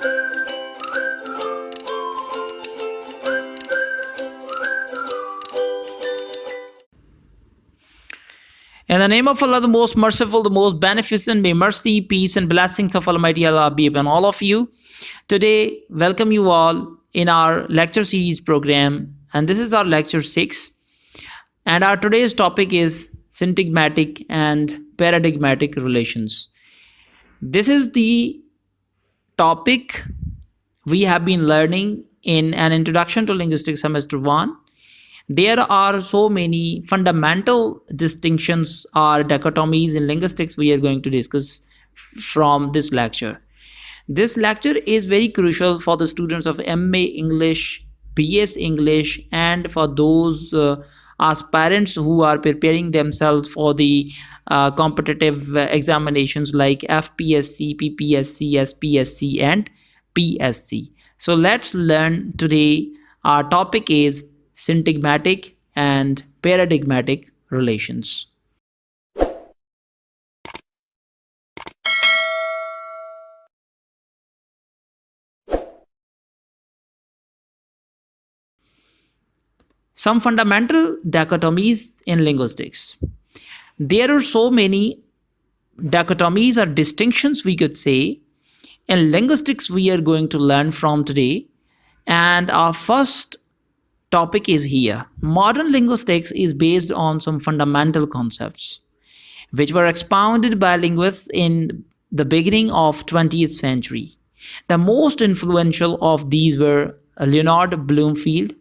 In the name of Allah, the most merciful, the most beneficent, may mercy, peace, and blessings of Almighty Allah be upon all of you. Today, welcome you all in our lecture series program, and this is our lecture 6. And our today's topic is syntagmatic and paradigmatic relations. This is the topic we have been learning in an introduction to linguistics semester 1. There are so many fundamental distinctions or dichotomies in linguistics we are going to discuss from this lecture. This lecture is very crucial for the students of MA English, BS English, and for those aspirants who are preparing themselves for the competitive examinations like FPSC, PPSC, SPSC, and PSC. So let's learn today. Our topic is syntagmatic and paradigmatic relations. Some fundamental dichotomies in linguistics. There are so many dichotomies or distinctions, we could say, in linguistics we are going to learn from today. And our first topic is here. Modern linguistics is based on some fundamental concepts which were expounded by linguists in the beginning of 20th century. The most influential of these were Leonard Bloomfield,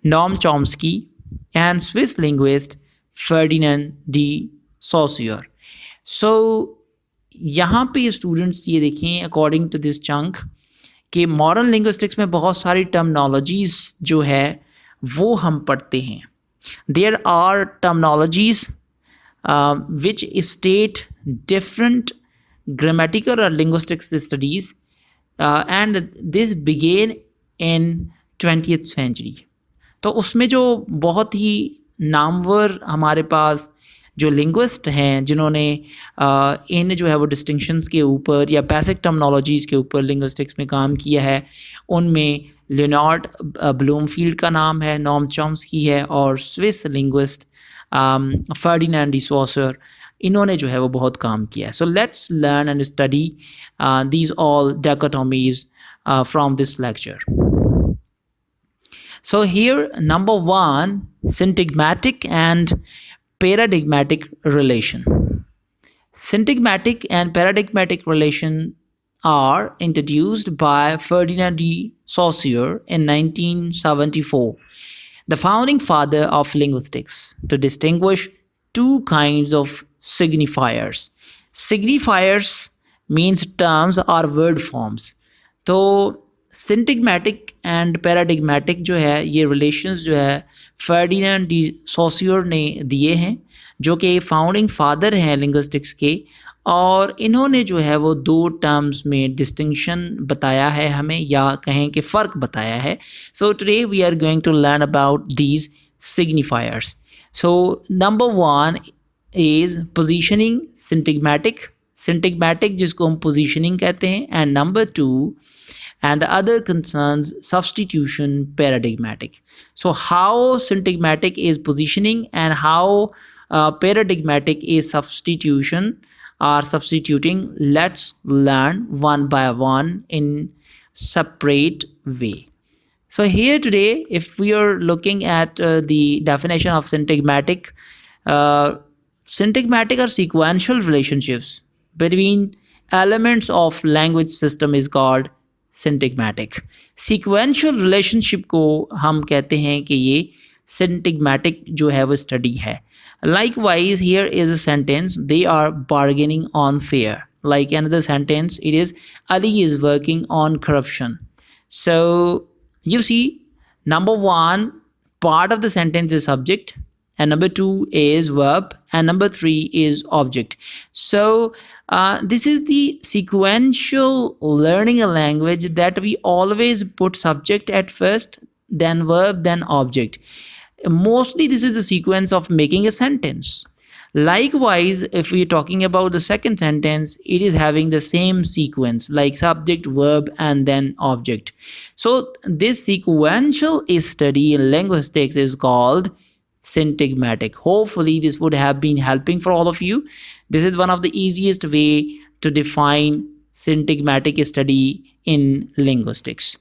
Noam Chomsky, and Swiss linguist Ferdinand de Saussure. So यहाँ पे students ये देखें according to this chunk कि modern linguistics में बहुत सारी terminologies जो है वो हम पढ़ते हैं. There are terminologies which state different grammatical or linguistic studies and this began in 20th century. तो उसमें जो बहुत ही नामवर हमारे पास जो लिंग्विस्ट हैं जिन्होंने इन जो है वो डिस्टिंक्शंस के ऊपर या बेसिक टर्मिनोलॉजीज़ के ऊपर लिंग्विस्टिक्स में काम किया है, उनमें लियोनार्ड ब्लूमफील्ड का नाम है, नॉम चॉम्स्की है और Swiss linguist Ferdinand de Saussure, इन्होंने जो है वो बहुत काम किया है. So let's learn and study these all dichotomies from this lecture. So here, number 1, syntagmatic and paradigmatic relation. Syntagmatic and paradigmatic relation are introduced by Ferdinand de Saussure in 1974, the founding father of linguistics, to distinguish two kinds of signifiers. Signifiers means terms or word forms. तो सिंटैग्मेटिक and पैराडिग्मेटिक जो है ये relations जो है Ferdinand de सॉसियर ने दिए हैं, जो कि फाउंडिंग फादर हैं लिंग्विस्टिक्स के, और इन्होंने जो है वो दो टर्म्स में डिस्टिंक्शन बताया है हमें, या कहें कि फ़र्क बताया है. So today we are going to learn about these signifiers. So number 1 is positioning syntagmatic, syntagmatic जिसको हम पोजीशनिंग कहते हैं, and number 2 and the other concerns substitution paradigmatic. So how syntagmatic is positioning and how paradigmatic is substitution or substituting, let's learn one by one in separate way. So here today, if we are looking at the definition of syntagmatic, syntagmatic are sequential relationships between elements of language system is called syntagmatic. Sequential relationship को हम कहते हैं कि ये सिंटैग्मेटिक जो है वो study है. Likewise, here is a sentence, they are bargaining on fair. Like another sentence, it is Ali is working on corruption. So you see, number 1 part of the sentence is subject, and number 2 is verb, and number 3 is object. So this is the sequential learning a language that we always put subject at first, then verb, then object. Mostly this is the sequence of making a sentence. Likewise, if we're talking about the second sentence, it is having the same sequence like subject, verb, and then object. So, this sequential study in linguistics is called syntagmatic. Hopefully, this would have been helping for all of you. This is one of the easiest way to define syntagmatic study in linguistics.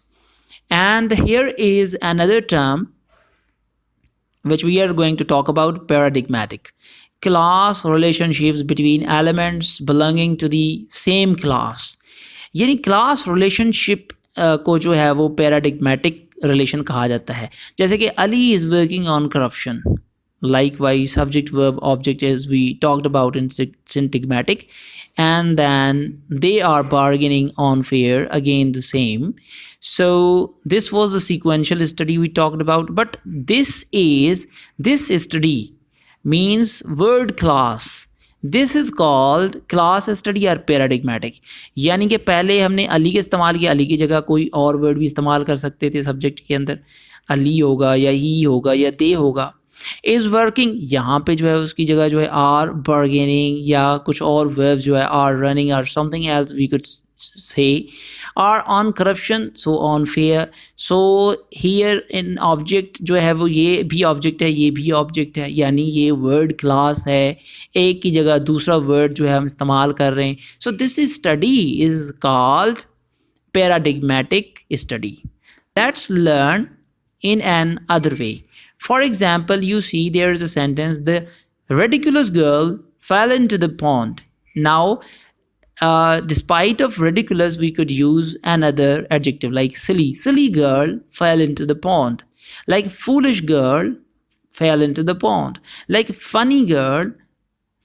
And here is another term which we are going to talk about, paradigmatic. Class relationships between elements belonging to the same class. यानी class relationship को जो है वो पैराडिग्मेटिक relation कहा जाता है. जैसे कि Ali is working on corruption. Likewise, subject, verb, object, as we talked about in syntagmatic, and then they are bargaining on fair, again the same. So this was the sequential study we talked about, but this study means word class. This is called class study और पैराडिग्मेटिक. यानी कि पहले हमने अली के इस्तेमाल किया, अली की जगह कोई और वर्ड भी इस्तेमाल कर सकते थे सब्जेक्ट के अंदर. अली होगा या ही होगा या दे होगा. इज़ वर्किंग, यहाँ पे जो है उसकी जगह जो है आर बार्गेनिंग या कुछ और वर्ब जो है आर रनिंग और something else we could say. Are on corruption, so on fair. So here in object जो है वो ये भी ऑब्जेक्ट है, ये भी ऑब्जेक्ट है, यानी ये वर्ड क्लास है. एक की जगह दूसरा वर्ड जो है हम इस्तेमाल कर रहे हैं. So this study is called paradigmatic study. Let's learn in an other way. For example, you see there is a sentence, the ridiculous girl fell into the pond. Now, despite of ridiculous, we could use another adjective like silly. Silly girl fell into the pond. Like foolish girl fell into the pond. Like funny girl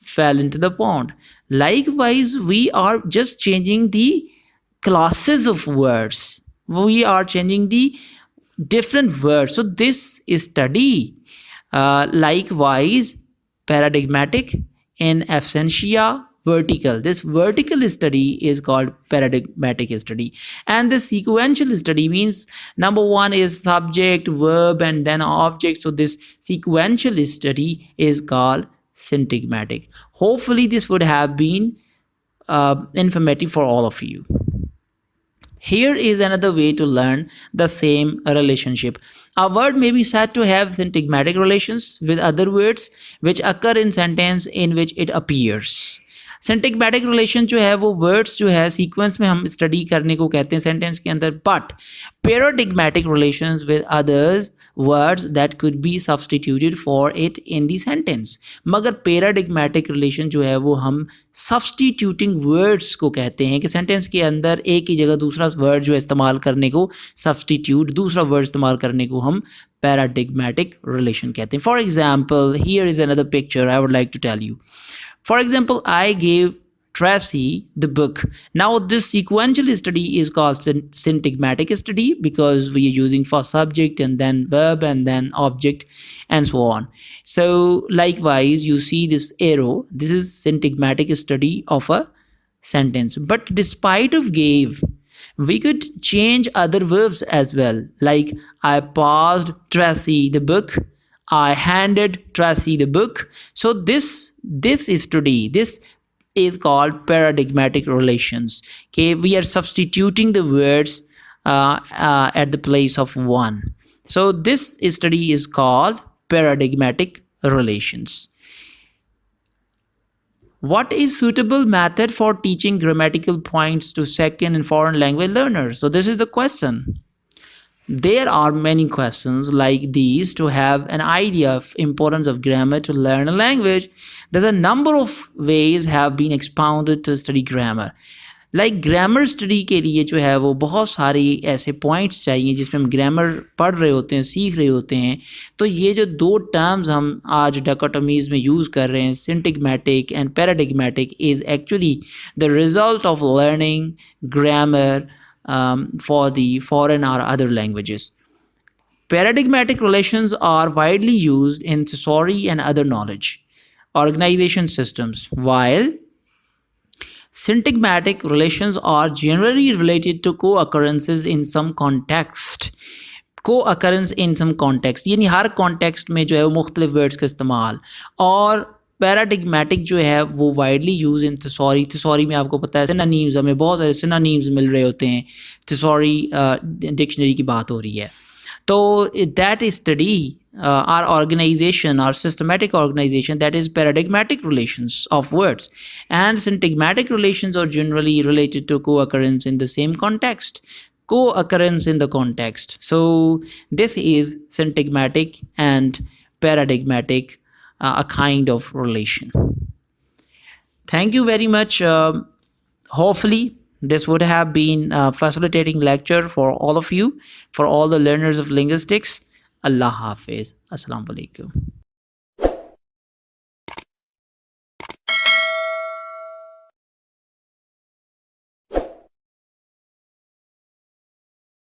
fell into the pond. Likewise, we are just changing the classes of words. We are changing the different words. So this is study. Likewise, paradigmatic in absentia, vertical. This vertical study is called paradigmatic study. And the sequential study means number one is subject, verb, and then object. So this sequential study is called syntagmatic. Hopefully this would have been informative for all of you. Here is another way to learn the same relationship. A word may be said to have syntagmatic relations with other words which occur in sentence in which it appears. Syntagmatic relation जो है वो words जो है sequence में हम study करने को कहते हैं सेंटेंस के अंदर. But paradigmatic relations with others words that could be substituted for it in the sentence. मगर पैराडिग्मेटिक रिलेशन जो है वो हम सब्सटीट्यूटिंग वर्ड्स को कहते हैं कि सेंटेंस के अंदर एक ही जगह दूसरा वर्ड जो है इस्तेमाल करने को सब्सटीट्यूट, दूसरा वर्ड इस्तेमाल करने को हम पैराडिग्मेटिक रिलेशन कहते हैं. For example, here is another picture I would like to tell you. For example, I gave Tracy the book. Now, this sequential study is called syntagmatic study because we are using first subject and then verb and then object and so on. So, likewise, you see this arrow. This is syntagmatic study of a sentence. But despite of gave, we could change other verbs as well. Like, I passed Tracy the book. I handed Tracy the book. So this study, this is called paradigmatic relations. Okay, we are substituting the words at the place of one. So this study is called paradigmatic relations. What is suitable method for teaching grammatical points to second and foreign language learners? So this is the question. There are many questions like these to have an idea of importance of grammar to learn a language. There's a number of ways have been expounded to study grammar. Like grammar study के लिए जो है वो बहुत सारे ऐसे points चाहिए जिसमें हम grammar पढ़ रहे होते हैं, सीख रहे होते हैं. तो ये जो दो terms हम आज dichotomies में use कर रहे हैं, syntagmatic and paradigmatic, is actually the result of learning grammar for the foreign or other languages. Paradigmatic relations are widely used in theory and other knowledge organization systems, while syntagmatic relations are generally related to co-occurrences in some context. Co-occurrence in some context यानी हर context में जो है वो मुख्तलिफ words का इस्तेमाल, और पैराडिग्मेटिक जो है वो वाइडली यूज इन थिसॉरी में आपको पता है सिनोनिम्स, हमें बहुत सारे सिनोनिम्स मिल रहे होते हैं, थिसॉरी डिक्शनरी की बात हो रही है. तो that study our organization, our systematic organization, that is paradigmatic relations of words, and syntagmatic relations are generally related to co-occurrence in the same context. Co-occurrence in the context. So this is syntagmatic and paradigmatic, a kind of relation. Thank you very much. Hopefully this would have been a facilitating lecture for all of you, for all the learners of linguistics. Allah Hafiz. Assalamu alaikum.